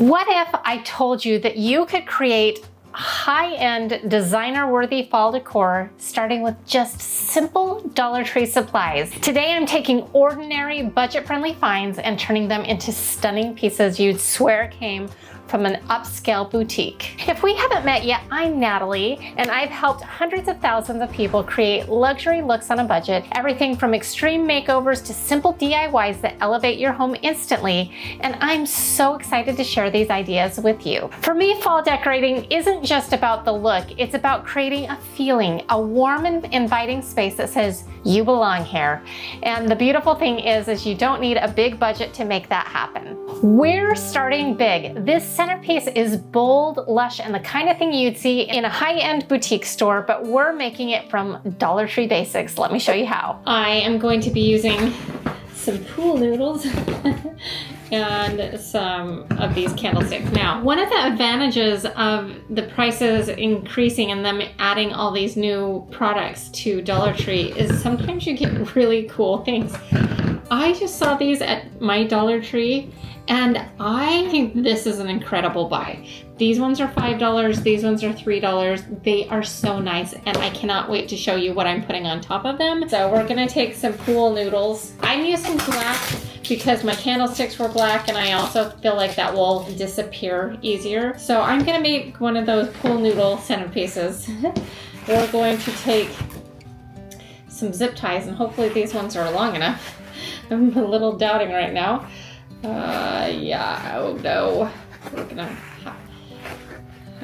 What if I told you that you could create high-end, designer-worthy fall decor starting with just simple Dollar Tree supplies? Today I'm taking ordinary, budget-friendly finds and turning them into stunning pieces you'd swear came from an upscale boutique. If we haven't met yet, I'm Natalie, and I've helped hundreds of thousands of people create luxury looks on a budget, everything from extreme makeovers to simple DIYs that elevate your home instantly, and I'm so excited to share these ideas with you. For me, fall decorating isn't just about the look, it's about creating a feeling, a warm and inviting space that says, you belong here. And the beautiful thing is you don't need a big budget to make that happen. We're starting big. This centerpiece is bold, lush, and the kind of thing you'd see in a high-end boutique store, but we're making it from Dollar Tree basics. Let me show you how. I am going to be using some pool noodles and some of these candlesticks. Now, one of the advantages of the prices increasing and them adding all these new products to Dollar Tree is sometimes you get really cool things. I just saw these at my Dollar Tree and I think this is an incredible buy. These ones are $5, these ones are $3. They are so nice and I cannot wait to show you what I'm putting on top of them. So we're gonna take some pool noodles. I'm using black because my candlesticks were black and I also feel like that will disappear easier. So I'm gonna make one of those pool noodle centerpieces. We're going to take some zip ties and hopefully these ones are long enough. I'm a little doubting right now. Yeah, oh no. I'm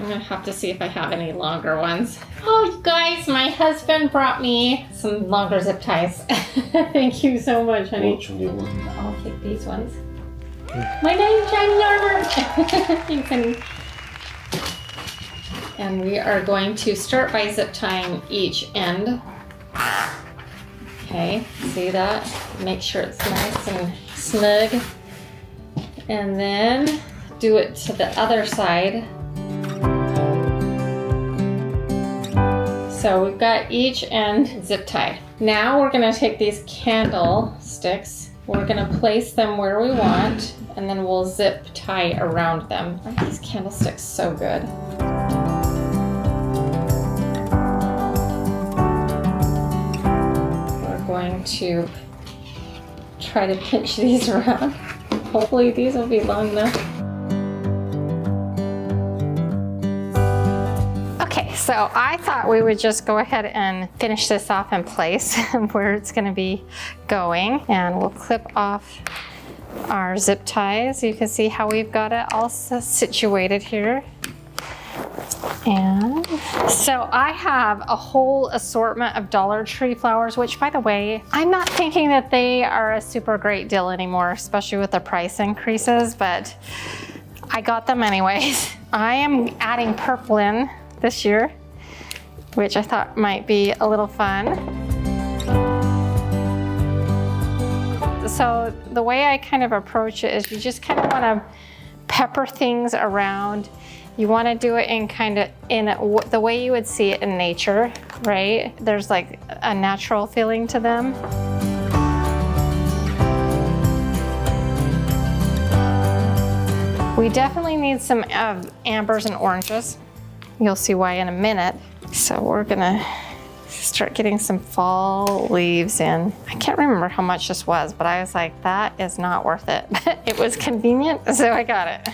gonna have to see if I have any longer ones. Oh, you guys, my husband brought me some longer zip ties. Thank you so much, honey. Which one do you want? I'll take these ones. My name's Johnny Armor. Thanks, honey. And we are going to start by zip tying each end. Okay, see that? Make sure it's nice and snug. And then do it to the other side. So we've got each end zip tied. Now we're gonna take these candlesticks, we're gonna place them where we want, and then we'll zip tie around them. Aren't these candlesticks so good? We're going to try to pinch these around. Hopefully these will be long enough. Okay, so I thought we would just go ahead and finish this off in place where it's gonna be going. And we'll clip off our zip ties. You can see how we've got it all situated here. And so I have a whole assortment of Dollar Tree flowers, which by the way, I'm not thinking that they are a super great deal anymore, especially with the price increases, but I got them anyways. I am adding purple in this year, which I thought might be a little fun. So the way I kind of approach it is you just kind of want to pepper things around. You want to do it in the way you would see it in nature, right? There's like a natural feeling to them. We definitely need some ambers and oranges. You'll see why in a minute. So we're gonna start getting some fall leaves in. I can't remember how much this was, but I was like, that is not worth it. It was convenient, so I got it.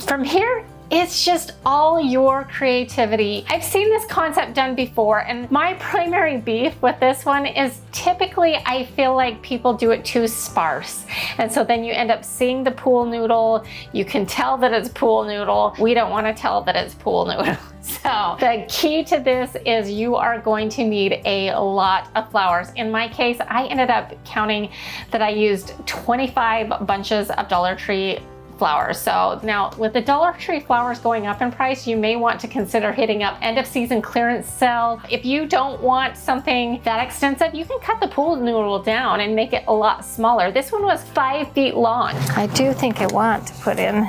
From here, it's just all your creativity. I've seen this concept done before, and my primary beef with this one is typically I feel like people do it too sparse. And so then you end up seeing the pool noodle. You can tell that it's pool noodle. We don't want to tell that it's pool noodle. So the key to this is you are going to need a lot of flowers. In my case, I ended up counting that I used 25 bunches of Dollar Tree flowers. So now with the Dollar Tree flowers going up in price, you may want to consider hitting up end of season clearance sale. If you don't want something that extensive, you can cut the pool noodle down and make it a lot smaller. This one was 5 feet long. I do think I want to put in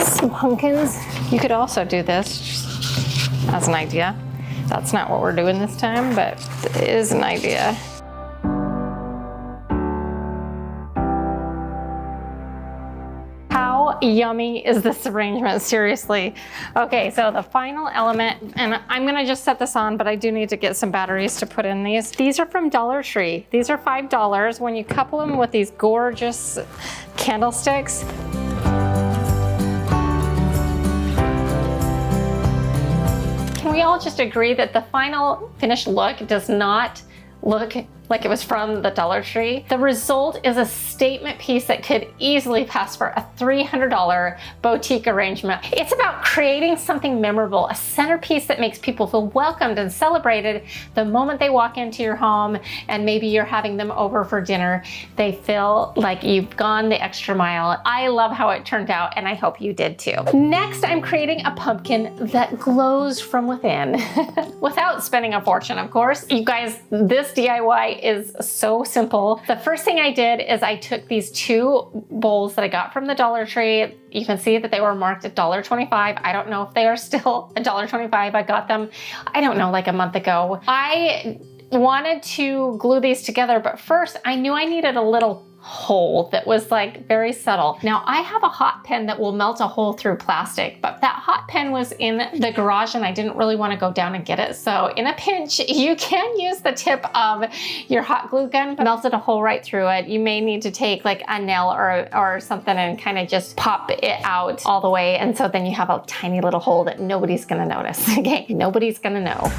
some pumpkins. You could also do this as an idea. That's not what we're doing this time, but it is an idea. yummy is this arrangement? Seriously. Okay, so the final element, and I'm gonna just set this on, but I do need to get some batteries to put in these. These are from Dollar Tree. These are $5. When you couple them with these gorgeous candlesticks, can we all just agree that the final finished look does not look like it was from the Dollar Tree? The result is a statement piece that could easily pass for a $300 boutique arrangement. It's about creating something memorable, a centerpiece that makes people feel welcomed and celebrated the moment they walk into your home, and maybe you're having them over for dinner. They feel like you've gone the extra mile. I love how it turned out, and I hope you did too. Next, I'm creating a pumpkin that glows from within without spending a fortune, of course. You guys, this DIY is so simple. The first thing I did is I took these 2 bowls that I got from the Dollar Tree. You can see that they were marked at $1.25. I don't know if they are still $1.25. I got them, I don't know, like a month ago. I wanted to glue these together, but first I knew I needed a little hole that was like very subtle. Now I have a hot pen that will melt a hole through plastic, but that hot pen was in the garage and I didn't really want to go down and get it. So in a pinch, you can use the tip of your hot glue gun, melted a hole right through it. You may need to take like a nail or something and kind of just pop it out all the way. And so then you have a tiny little hole that nobody's gonna notice, okay? Nobody's gonna know.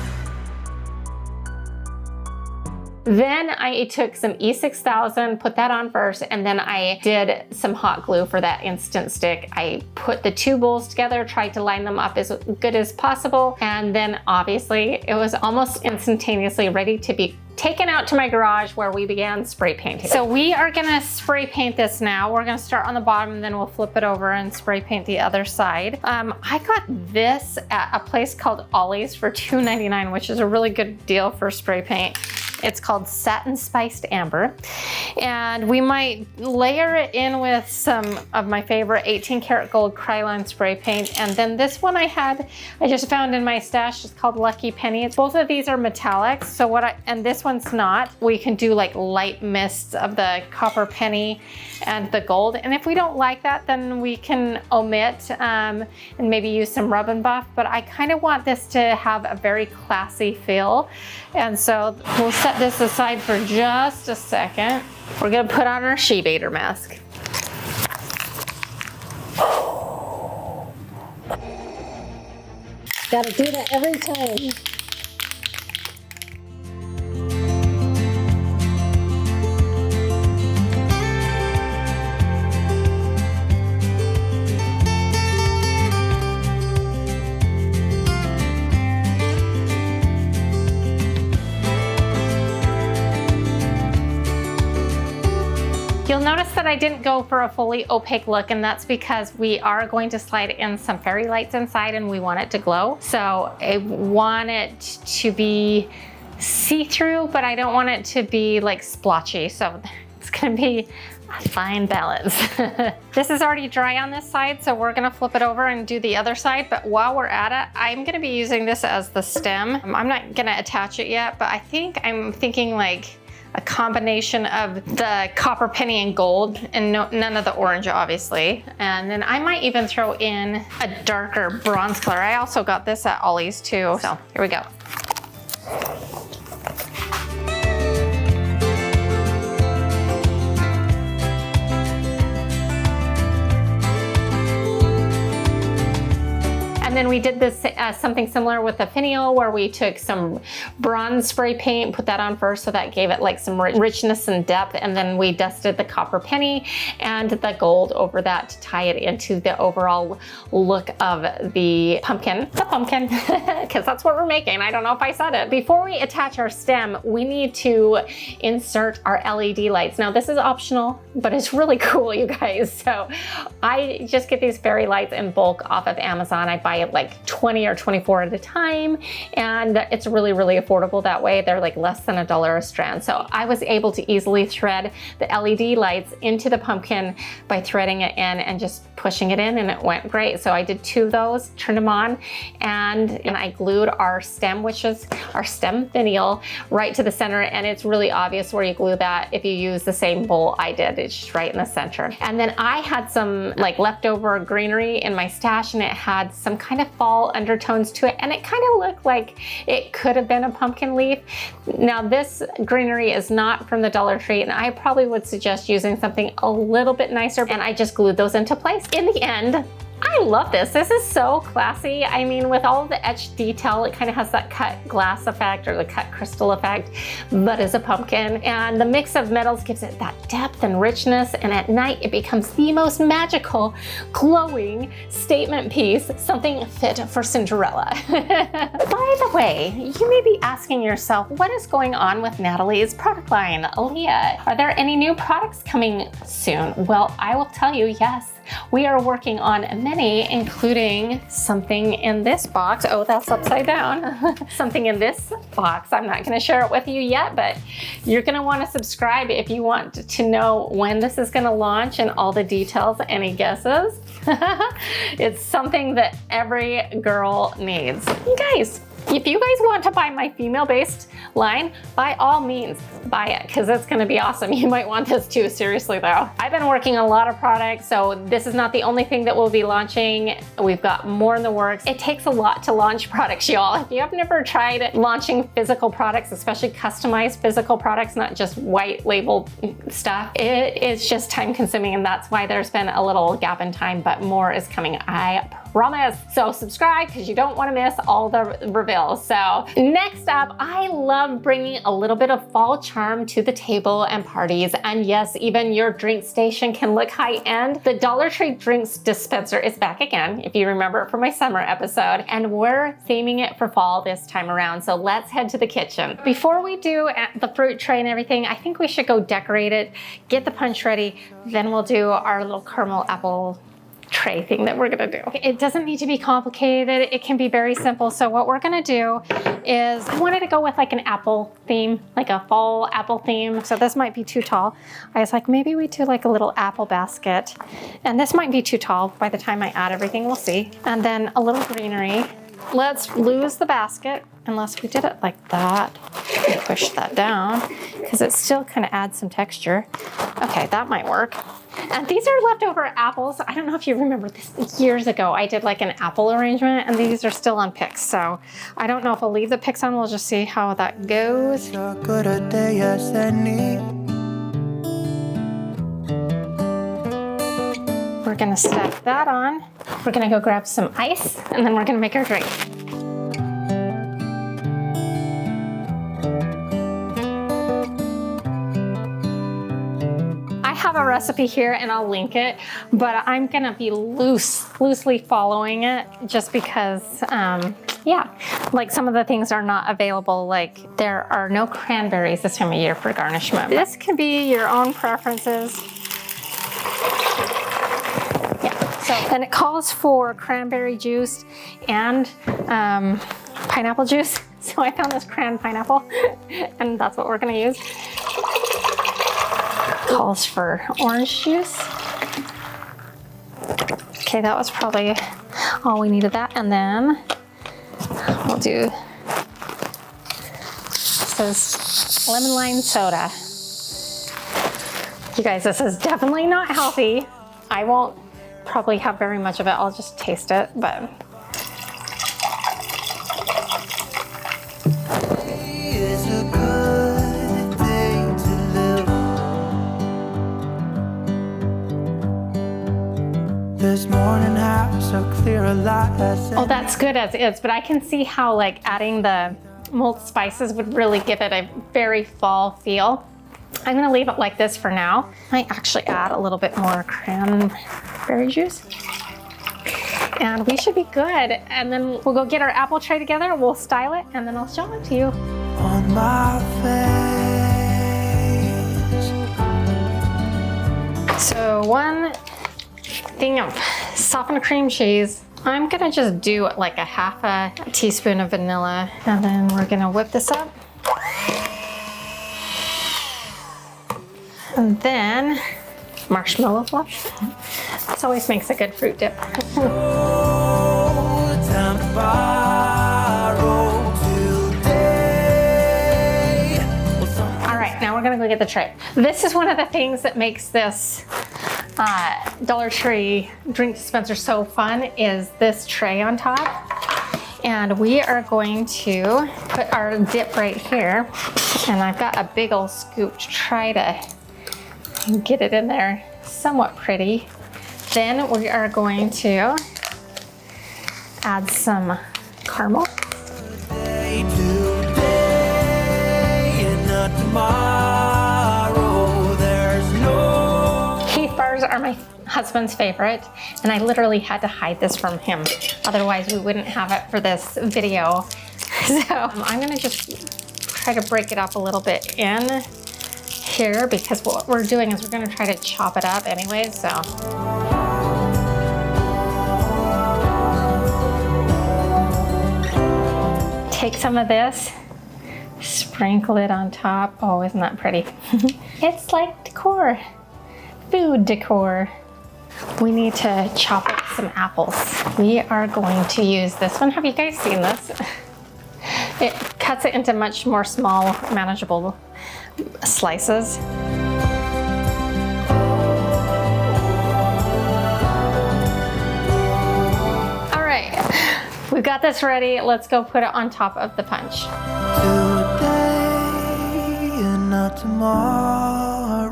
Then I took some E6000, put that on first, and then I did some hot glue for that instant stick. I put the 2 bowls together, tried to line them up as good as possible, and then obviously it was almost instantaneously ready to be taken out to my garage where we began spray painting. So we are gonna spray paint this now. We're gonna start on the bottom and then we'll flip it over and spray paint the other side. I got this at a place called Ollie's for $2.99, which is a really good deal for spray paint. It's called Satin Spiced Amber. And we might layer it in with some of my favorite 18 karat gold Krylon spray paint. And then this one I just found in my stash is called Lucky Penny. Both of these are metallics. So and this one's not. We can do like light mists of the copper penny and the gold. And if we don't like that, then we can omit and maybe use some rub and buff. But I kind of want this to have a very classy feel. And so we'll set this aside for just a second. We're gonna put on our She Bader mask. Gotta do that every time. You'll notice that I didn't go for a fully opaque look, and that's because we are going to slide in some fairy lights inside and we want it to glow. So I want it to be see-through, but I don't want it to be like splotchy. So it's gonna be a fine balance. This is already dry on this side, so we're gonna flip it over and do the other side. But while we're at it, I'm gonna be using this as the stem. I'm not gonna attach it yet, but I'm thinking like a combination of the copper penny and gold, and none of the orange, obviously. And then I might even throw in a darker bronze color. I also got this at Ollie's too. So here we go. And then we did this something similar with the finial, where we took some bronze spray paint, put that on first, so that gave it like some richness and depth, and then we dusted the copper penny and the gold over that to tie it into the overall look of the pumpkin. The pumpkin, because that's what we're making. I don't know if I said it. Before we attach our stem, we need to insert our LED lights. Now this is optional, but it's really cool, you guys. So I just get these fairy lights in bulk off of Amazon. I buy like 20 or 24 at a time, and it's really, really affordable that way. They're like less than $1 a strand. So I was able to easily thread the LED lights into the pumpkin by threading it in and just pushing it in, and it went great. So I did 2 of those, turned them on, and I glued our stem, which is our stem finial, right to the center. And it's really obvious where you glue that if you use the same bowl I did. It's just right in the center. And then I had some like leftover greenery in my stash, and it had some kind of fall undertones to it, and it kind of looked like it could have been a pumpkin leaf. Now this greenery is not from the Dollar Tree, and I probably would suggest using something a little bit nicer, and I just glued those into place. In the end, I love this. This is so classy. I mean, with all of the etched detail, it kind of has that cut glass effect or the cut crystal effect, but as a pumpkin. And the mix of metals gives it that depth and richness. And at night, it becomes the most magical, glowing statement piece, something fit for Cinderella. By the way, you may be asking yourself, what is going on with Natalie's product line, Aaliyah? Are there any new products coming soon? Well, I will tell you, yes. We are working on many, including something in this box. Oh, that's upside down. Something in this box. I'm not gonna share it with you yet, but you're gonna wanna subscribe if you want to know when this is gonna launch and all the details. Any guesses? It's something that every girl needs. You guys, if you guys want to buy my female-based line, by all means, buy it, because it's gonna be awesome. You might want this too, seriously though. I've been working on a lot of products, so this is not the only thing that we'll be launching. We've got more in the works. It takes a lot to launch products, y'all. If you have never tried launching physical products, especially customized physical products, not just white label stuff, it is just time consuming, and that's why there's been a little gap in time, but more is coming, I promise. So subscribe, because you don't want to miss all the reveals. So next up, I love bringing a little bit of fall charm to the table and parties. And yes, even your drink station can look high-end. The Dollar Tree drinks dispenser is back again, if you remember it from my summer episode, and we're theming it for fall this time around. So let's head to the kitchen. Before we do the fruit tray and everything, I think we should go decorate it, get the punch ready, then we'll do our little caramel apple tray thing that we're gonna do. It doesn't need to be complicated. It can be very simple. So what we're gonna do is, I wanted to go with like an apple theme, like a fall apple theme. So this might be too tall. I was like, maybe we do like a little apple basket. And this might be too tall by the time I add everything, we'll see. And then a little greenery. Let's lose the basket, unless we did it like that. And push that down, because it still kind of adds some texture. Okay, that might work. And these are leftover apples. I don't know if you remember this, years ago I did like an apple arrangement, and these are still on picks. So I don't know if I'll leave the picks on, we'll just see how that goes. We're gonna stack that on. We're gonna go grab some ice, and then we're gonna make our drink. I have a recipe here and I'll link it, but I'm gonna be loosely following it, just because, yeah, like some of the things are not available. Like there are no cranberries this time of year for garnishment. This can be your own preferences. Yeah, so then it calls for cranberry juice and pineapple juice. So I found this cran pineapple and that's what we're gonna use. Calls for orange juice. Okay, that was probably all we needed that. And then we'll do, this is lemon lime soda. You guys, this is definitely not healthy. I won't probably have very much of it. I'll just taste it, but. Oh, that's good as is, but I can see how like adding the mulled spices would really give it a very fall feel. I'm gonna leave it like this for now. I might actually add a little bit more cranberry juice. And we should be good. And then we'll go get our apple tray together, we'll style it, and then I'll show it to you. On my face. So one thing of softened cream cheese I'm gonna just do like a half a teaspoon of vanilla, and then we're gonna whip this up. And then marshmallow fluff. This always makes a good fruit dip. Now we're gonna go get the tray. This is one of the things that makes this Dollar Tree drink dispenser so fun, is this tray on top. And we are going to put our dip right here. And I've got a big old scoop to try to get it in there somewhat pretty. Then we are going to add some caramel. Heath bars are my husband's favorite, and I literally had to hide this from him. Otherwise, we wouldn't have it for this video. So I'm gonna just try to break it up a little bit in here, because what we're doing is we're gonna try to chop it up anyways, so. Take some of this, sprinkle it on top. Oh, isn't that pretty? It's like decor, food decor. We need to chop up some apples. We are going to use this one. Have you guys seen this? It cuts it into much more small, manageable slices. All right, we've got this ready. Let's go put it on top of the punch. Tomorrow,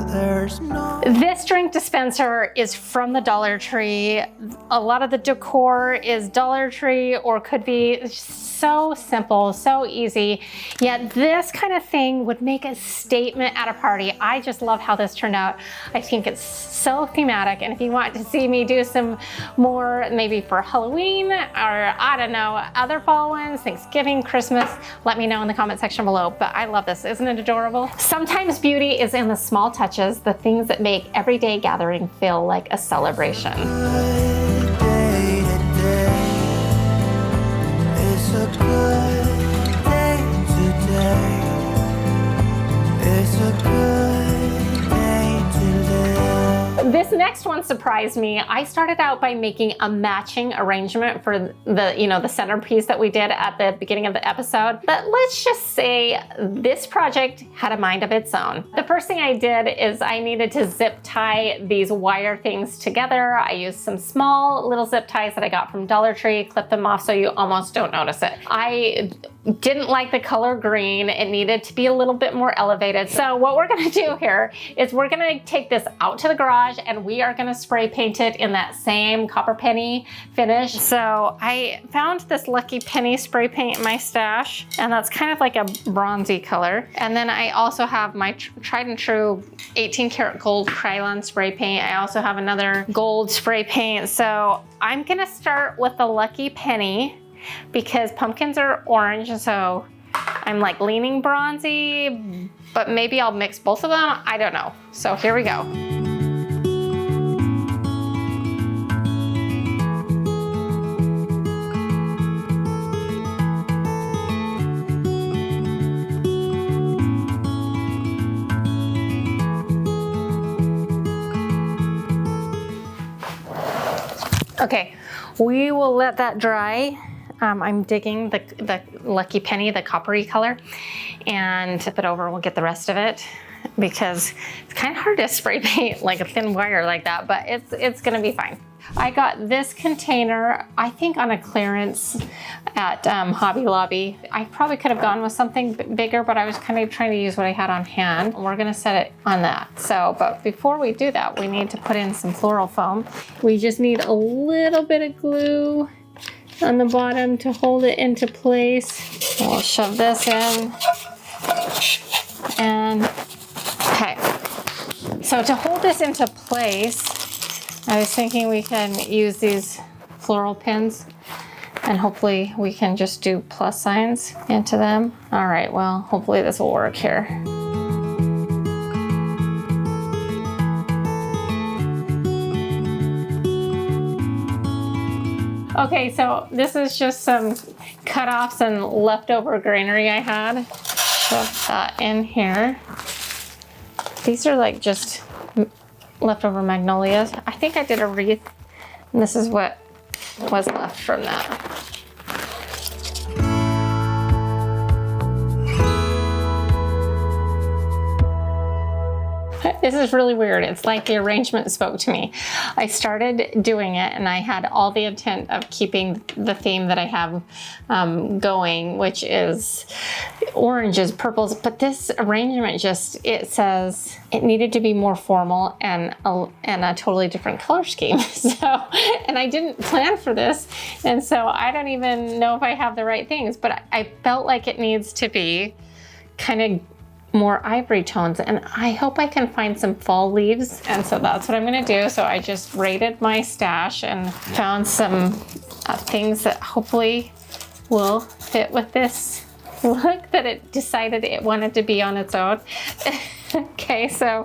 there's no... This drink dispenser is from the Dollar Tree. A lot of the decor is Dollar Tree, or could be so simple, so easy. Yet this kind of thing would make a statement at a party. I just love how this turned out. I think it's so thematic. And if you want to see me do some more, maybe for Halloween, or I don't know, other fall ones, Thanksgiving, Christmas, let me know in the comment section below. But I love this. Isn't it adorable? Sometimes beauty is in the small touches, the things that make everyday gathering feel like a celebration. This next one surprised me. I started out by making a matching arrangement for the centerpiece that we did at the beginning of the episode. But let's just say this project had a mind of its own. The first thing I did is I needed to zip tie these wire things together. I used some small little zip ties that I got from Dollar Tree, clip them off so you almost don't notice it. I didn't like the color green. It needed to be a little bit more elevated. So what we're gonna do here is we're gonna take this out to the garage, and we are gonna spray paint it in that same copper penny finish. So I found this Lucky Penny spray paint in my stash, and that's kind of like a bronzy color. And then I also have my tried and true 18 karat gold Krylon spray paint. I also have another gold spray paint. So I'm gonna start with the Lucky Penny, because pumpkins are orange, and so I'm like leaning bronzy, but maybe I'll mix both of them. I don't know. So here we go. Okay, we will let that dry. I'm digging the Lucky Penny, the coppery color, and tip it over. We'll get the rest of it, because it's kind of hard to spray paint like a thin wire like that, but it's gonna be fine. I got this container, I think on a clearance at Hobby Lobby. I probably could have gone with something bigger, but I was kind of trying to use what I had on hand. We're gonna set it on that. So, but before we do that, we need to put in some floral foam. We just need a little bit of glue on the bottom to hold it into place. We'll shove this in. And, okay. So to hold this into place, I was thinking we can use these floral pins, and hopefully we can just do plus signs into them. All right, well, hopefully this will work here. Okay, so this is just some cut-offs and leftover greenery I had. Shove that in here. These are like just leftover magnolias. I think I did a wreath, and this is what was left from that. This is really weird. It's like the arrangement spoke to me. I started doing it and I had all the intent of keeping the theme that I have going, which is oranges, purples, but this arrangement just, it says it needed to be more formal and a totally different color scheme. So, and I didn't plan for this, and so I don't even know if I have the right things, but I felt like it needs to be kind of more ivory tones, and I hope I can find some fall leaves, and so that's what I'm gonna do. So I just raided my stash and found some things that hopefully will fit with this look that it decided it wanted to be on its own. Okay, so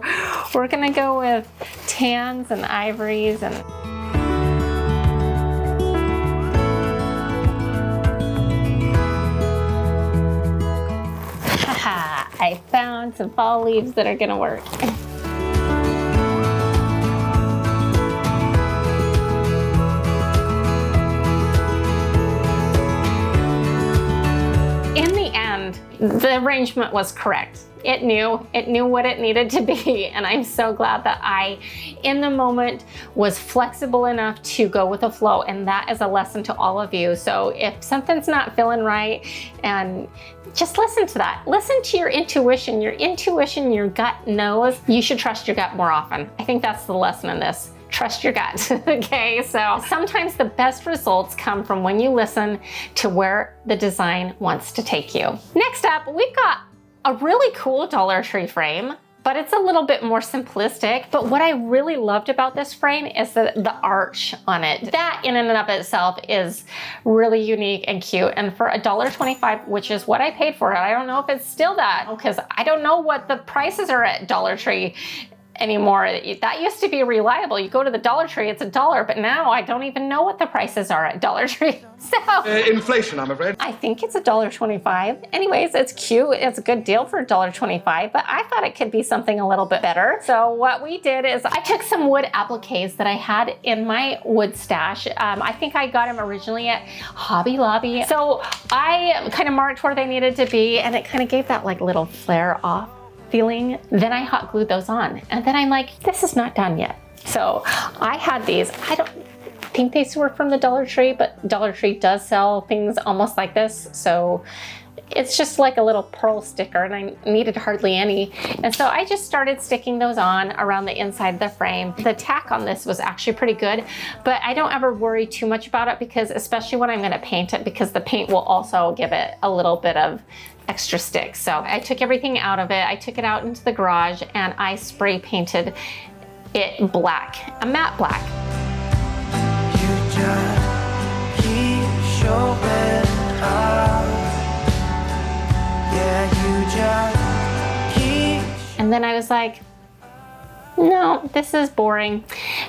we're gonna go with tans and ivories and I found some fall leaves that are gonna work. In the end, the arrangement was correct. It knew what it needed to be, and I'm so glad that I, in the moment, was flexible enough to go with the flow, and that is a lesson to all of you. So if something's not feeling right, and just listen to that. Listen to your intuition. Your intuition, your gut knows. You should trust your gut more often. I think that's the lesson in this. Trust your gut, okay? So sometimes the best results come from when you listen to where the design wants to take you. Next up, we've got a really cool Dollar Tree frame, but it's a little bit more simplistic. But what I really loved about this frame is the arch on it. That in and of itself is really unique and cute. And for $1.25, which is what I paid for it, I don't know if it's still that, because I don't know what the prices are at Dollar Tree anymore. That used to be reliable. You go to the Dollar Tree, it's $1, but now I don't even know what the prices are at Dollar Tree. So inflation, I'm afraid. I think it's $1.25. Anyways, it's cute. It's a good deal for $1.25, but I thought it could be something a little bit better. So what we did is I took some wood appliques that I had in my wood stash. I think I got them originally at Hobby Lobby. So I kind of marked where they needed to be, and it kind of gave that like little flare off feeling. Then I hot glued those on, and then I'm like, this is not done yet. So I had these. I don't think they were from the Dollar Tree, but Dollar Tree does sell things almost like this. So it's just like a little pearl sticker, and I needed hardly any. And so I just started sticking those on around the inside of the frame. The tack on this was actually pretty good, but I don't ever worry too much about it, because especially when I'm gonna paint it, because the paint will also give it a little bit of extra stick. So I took everything out of it. I took it out into the garage and I spray painted it black, a matte black. You just keep showing up. Yeah, you just keep. And then I was like, no, this is boring.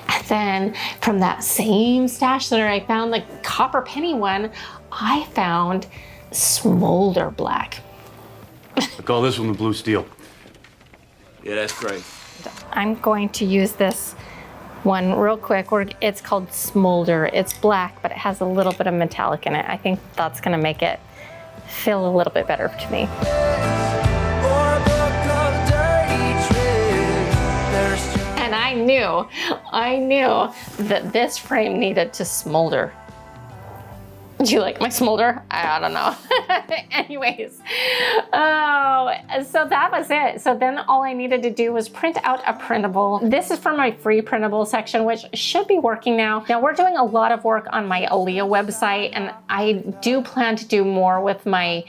And then from that same stash that I found the copper penny one, I found smolder black. I call this one the blue steel. Yeah, that's great. I'm going to use this one real quick. It's called Smolder. It's black, but it has a little bit of metallic in it. I think that's gonna make it feel a little bit better to me. And I knew that this frame needed to smolder. Do you like my smolder? I don't know. Anyways, oh, so that was it. So then all I needed to do was print out a printable. This is for my free printable section, which should be working now. Now we're doing a lot of work on my Aaliyah website, and I do plan to do more with my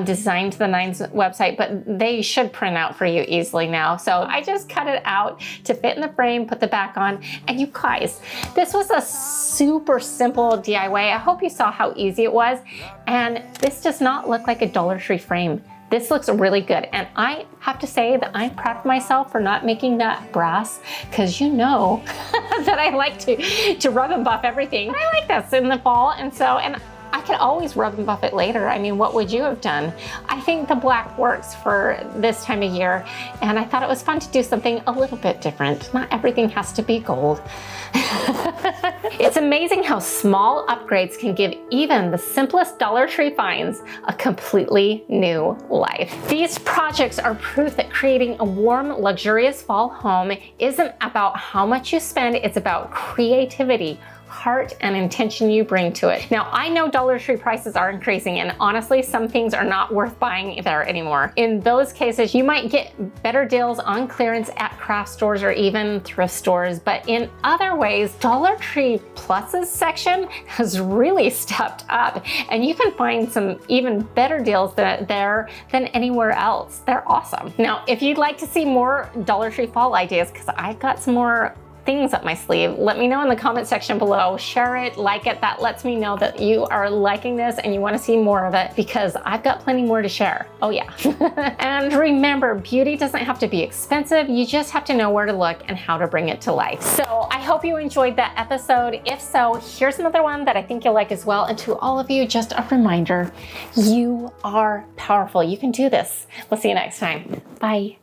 Design to the Nines website, but they should print out for you easily now. So I just cut it out to fit in the frame, put the back on, and you guys, this was a super simple DIY. I hope you saw how easy it was, and this does not look like a Dollar Tree frame. This looks really good. And I have to say that I'm proud of myself for not making that brass, because you know that I like to rub and buff everything. I like this in the fall, and I could always rub and buff it later. I mean, what would you have done? I think the black works for this time of year, and I thought it was fun to do something a little bit different. Not everything has to be gold. It's amazing how small upgrades can give even the simplest Dollar Tree finds a completely new life. These projects are proof that creating a warm, luxurious fall home isn't about how much you spend, it's about creativity, heart, and intention you bring to it. Now, I know Dollar Tree prices are increasing, and honestly, some things are not worth buying there anymore. In those cases, you might get better deals on clearance at craft stores or even thrift stores, but in other ways, Dollar Tree Plus's section has really stepped up, and you can find some even better deals there than anywhere else. They're awesome. Now, if you'd like to see more Dollar Tree fall ideas, because I've got some more things up my sleeve, let me know in the comment section below. Share it, like it. That lets me know that you are liking this and you want to see more of it, because I've got plenty more to share. Oh yeah. And remember, beauty doesn't have to be expensive. You just have to know where to look and how to bring it to life. So I hope you enjoyed that episode. If so, here's another one that I think you'll like as well. And to all of you, just a reminder, you are powerful. You can do this. We'll see you next time. Bye.